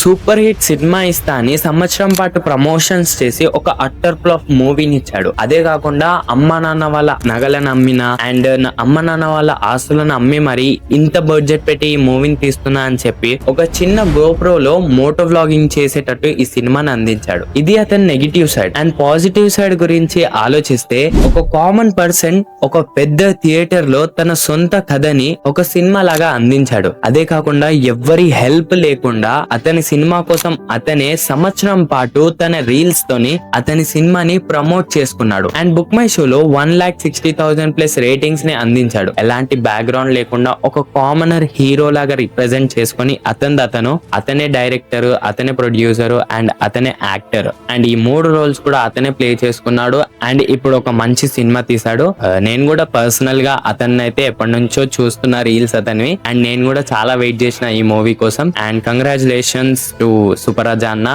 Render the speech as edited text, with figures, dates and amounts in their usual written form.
Super hit cinema ఇస్తా అని సంవత్సరం పాటు ప్రమోషన్స్ చేసి ఒక అట్టర్ ఫ్లాప్ మూవీని ఇచ్చాడు. అదే కాకుండా అమ్మ నాన్న వాళ్ళ నగలను అమ్మిన అండ్ అమ్మ నాన్న వాళ్ళ ఆస్తులను అమ్మి మరి ఇంత బడ్జెట్ పెట్టి ఈ మూవీని తీస్తున్నా అని చెప్పి ఒక చిన్న గోప్రోలో మోటో వ్లాగింగ్ చేసేటట్టు ఈ సినిమాని అందించాడు. ఇది అతని negative side. And positive side గురించి ఆలోచిస్తే ఒక కామన్ పర్సన్ ఒక పెద్ద థియేటర్ లో తన సొంత కథని ఒక సినిమా లాగా అందించాడు. అదే కాకుండా ఎవ్వరి హెల్ప్ లేకుండా అతని సినిమా కోసం అతనే సంవత్సరం పాటు తన రీల్స్ తోని అతని సినిమాని ప్రమోట్ చేసుకున్నాడు. అండ్ బుక్ మై షోలో 1,60,000 ప్లస్ రేటింగ్స్ ని అందించాడు. ఎలాంటి బ్యాక్గ్రౌండ్ లేకుండా ఒక కామనర్ హీరో లాగా రిప్రజెంట్ చేసుకుని అతనే డైరెక్టర్, అతనే ప్రొడ్యూసర్ అండ్ అతనే యాక్టర్. అండ్ ఈ 3 రోల్స్ కూడా అతనే ప్లే చేసుకున్నాడు. అండ్ ఇప్పుడు ఒక మంచి సినిమా తీశాడు. నేను కూడా పర్సనల్ గా అతన్ని అయితే ఎప్పటి నుంచో చూస్తున్నా రీల్స్ అతనివి. అండ్ నేను కూడా చాలా వెయిట్ చేసిన ఈ మూవీ కోసం. అండ్ కంగ్రాచులేషన్స్ టు సూపర్ రాజా అన్న.